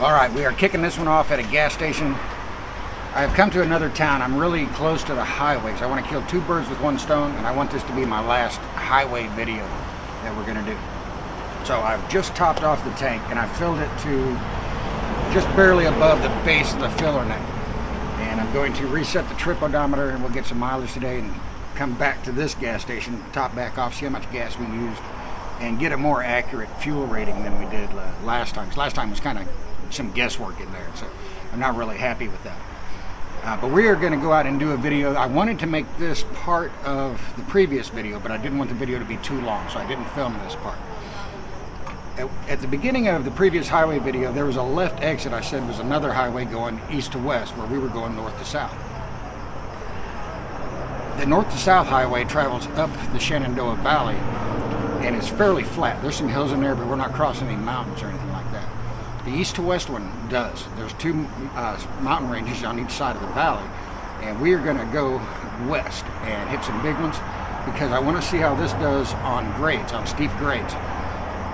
Alright, we are kicking this one off at a gas station. I have come to another town. I'm really close to the highway, so I want to kill two birds with one stone, and I want this to be my last highway video that we're going to do. So I've just topped off the tank, and I filled it to just barely above the base of the filler neck. And I'm going to reset the trip odometer, and we'll get some mileage today, and come back to this gas station, top back off, see how much gas we used, and get a more accurate fuel rating than we did last time. Because last time was kind of some guesswork in there, so I'm not really happy with that. But we are going to go out and do a video. I wanted to make this part of the previous video, but I didn't want the video to be too long, so I didn't film this part. At the beginning of the previous highway video, there was a left exit I said was another highway going east to west, where we were going north to south. The north to south highway travels up the Shenandoah Valley, and it's fairly flat. There's some hills in there, but we're not crossing any mountains or anything like that. The east to west one does. There's two mountain ranges on each side of the valley, and we are going to go west and hit some big ones because I want to see how this does on grades, on steep grades.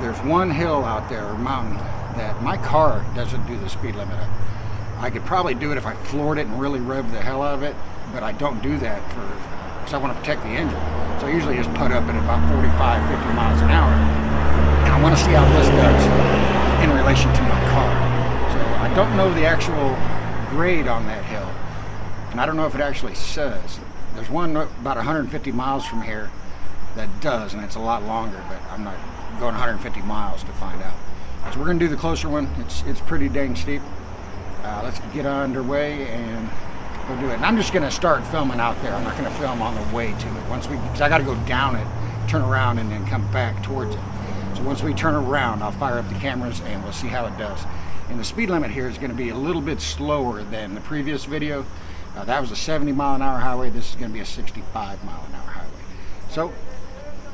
There's one hill out there, or mountain, that my car doesn't do the speed limit of. I could probably do it if I floored it and really revved the hell out of it, but I don't do that because I want to protect the engine. So I usually just put up at about 45, 50 miles an hour, and I want to see how this does in relation to my car. So I don't know the actual grade on that hill, and I don't know if it actually says. There's one about 150 miles from here that does, and it's a lot longer, but I'm not going 150 miles to find out. So we're going to do the closer one. It's pretty dang steep. Let's get underway and go do it. And I'm just going to start filming out there. I'm not going to film on the way to it. Because I got to go down it, turn around, and then come back towards it. So once we turn around, I'll fire up the cameras and we'll see how it does. And the speed limit here is going to be a little bit slower than the previous video. That was a 70 mile an hour highway. This is going to be a 65 mile an hour highway. So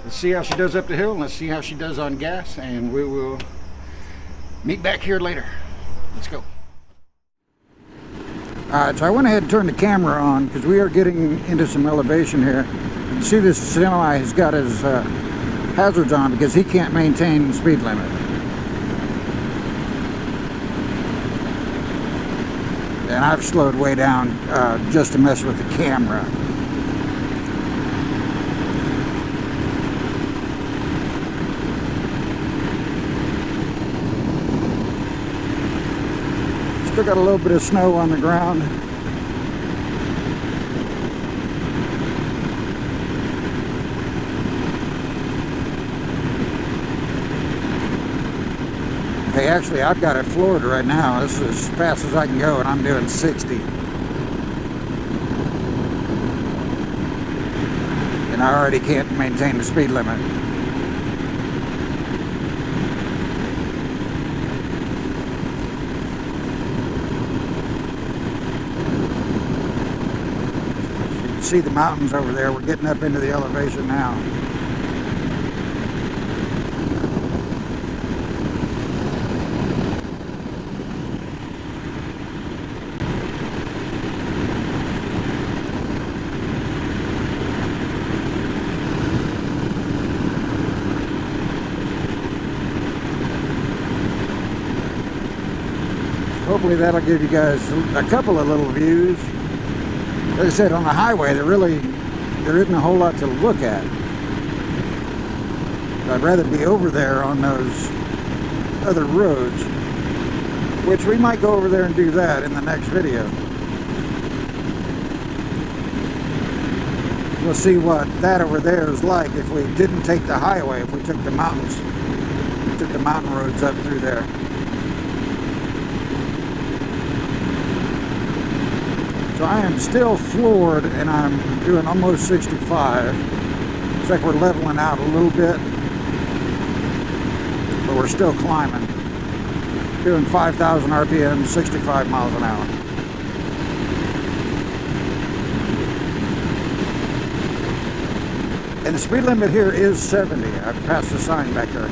let's see how she does up the hill, and let's see how she does on gas, and we will meet back here later. Let's go. Alright, so I went ahead and turned the camera on because we are getting into some elevation here. You see this semi has got his hazards on because he can't maintain the speed limit. And I've slowed way down just to mess with the camera. Still got a little bit of snow on the ground. Hey, actually, I've got it floored right now. This is as fast as I can go, and I'm doing 60. And I already can't maintain the speed limit. You can see the mountains over there. We're getting up into the elevation now. Hopefully that'll give you guys a couple of little views. Like I said, on the highway, there isn't a whole lot to look at. I'd rather be over there on those other roads, which we might go over there and do that in the next video. We'll see what that over there is like if we didn't take the highway, if we took the mountains, took the mountain roads up through there. So I am still floored, and I'm doing almost 65. Looks like we're leveling out a little bit, but we're still climbing. Doing 5,000 RPM, 65 miles an hour. And the speed limit here is 70. I've passed the sign back there.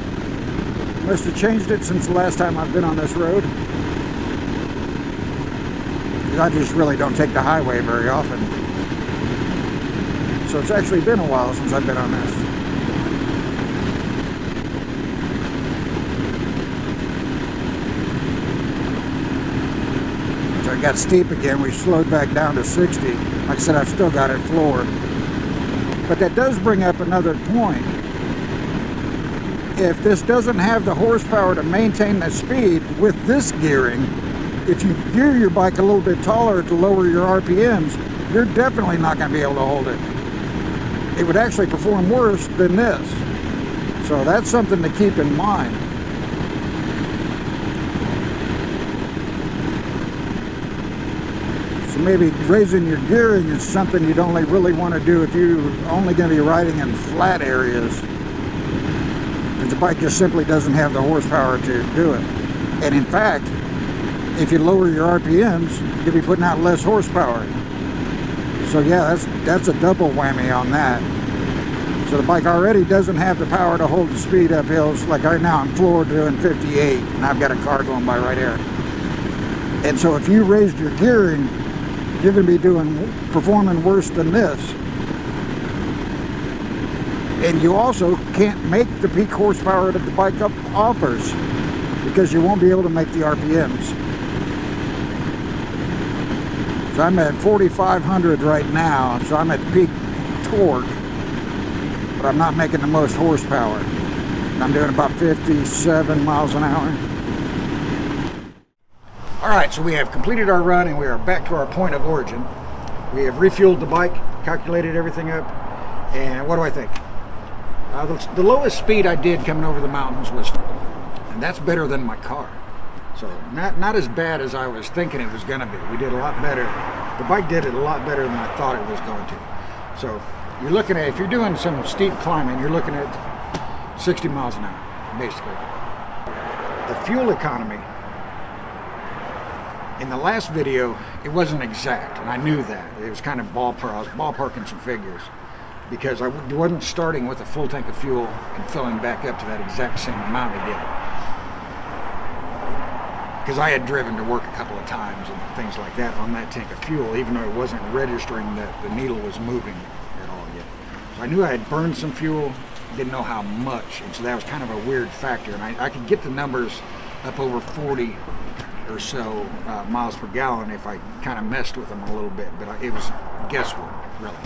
Must have changed it since the last time I've been on this road. I just really don't take the highway very often. So it's actually been a while since I've been on this. so it got steep again. We slowed back down to 60. Like I said, I've still got it floored. But that does bring up another point. If this doesn't have the horsepower to maintain the speed with this gearing, if you gear your bike a little bit taller to lower your RPMs, you're definitely not going to be able to hold it. It would actually perform worse than this. So that's something to keep in mind. So maybe raising your gearing is something you'd only really want to do if you're only going to be riding in flat areas. Because the bike just simply doesn't have the horsepower to do it. And in fact, if you lower your RPMs, you'll be putting out less horsepower. So yeah, that's a double whammy on that. So the bike already doesn't have the power to hold the speed up hills. Like right now I'm floored doing 58 and I've got a car going by right here. And so if you raised your gearing, you're going to be performing worse than this. And you also can't make the peak horsepower that the bike offers because you won't be able to make the RPMs. So I'm at 4,500 right now, so I'm at peak torque, but I'm not making the most horsepower. I'm doing about 57 miles an hour. All right, so we have completed our run and we are back to our point of origin. We have refueled the bike, calculated everything up, and what do I think? The lowest speed I did coming over the mountains was, and that's better than my car. So not as bad as I was thinking it was going to be. We did a lot better. The bike did it a lot better than I thought it was going to. So you're looking at, if you're doing some steep climbing, you're looking at 60 miles an hour, basically. The fuel economy, in the last video, it wasn't exact, and I knew that. It was kind of ballpark. I was ballparking some figures because I wasn't starting with a full tank of fuel and filling back up to that exact same amount again. Because I had driven to work a couple of times and things like that on that tank of fuel, even though it wasn't registering that the needle was moving at all yet. So I knew I had burned some fuel, didn't know how much, and so that was kind of a weird factor. And I could get the numbers up over 40 or so miles per gallon if I kind of messed with them a little bit, but it was guesswork, really.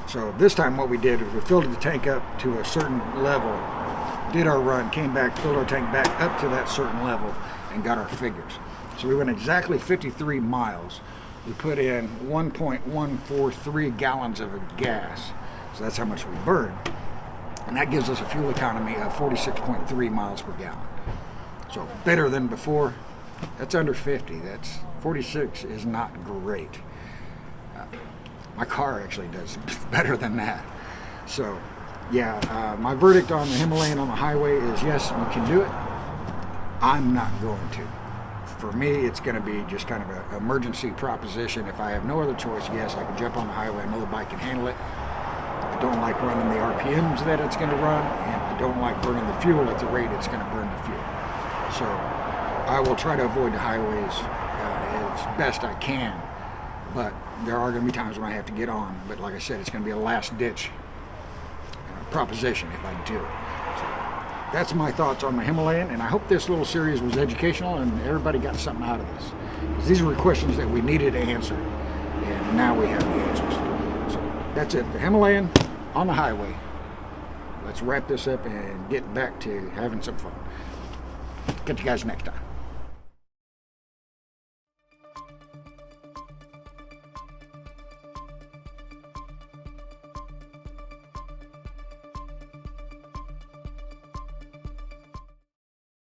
So this time what we did was we filled the tank up to a certain level, did our run, came back, filled our tank back up to that certain level, and got our figures. So we went exactly 53 miles. We put in 1.143 gallons of gas. So that's how much we burned. And that gives us a fuel economy of 46.3 miles per gallon. So better than before. That's under 50. That's 46 is not great. My car actually does better than that. So yeah, my verdict on the Himalayan on the highway is yes, you can do it. I'm not going to. For me, it's going to be just kind of an emergency proposition. If I have no other choice, yes, I can jump on the highway. I know the bike can handle it. I don't like running the RPMs that it's going to run, and I don't like burning the fuel at the rate it's going to burn the fuel. So I will try to avoid the highways as best I can, but there are going to be times when I have to get on. But like I said, it's going to be a last-ditch proposition if I do it. That's my thoughts on the Himalayan, and I hope this little series was educational and everybody got something out of this. Because these were questions that we needed answered, and now we have the answers. So that's it, the Himalayan on the highway. Let's wrap this up and get back to having some fun. Catch you guys next time.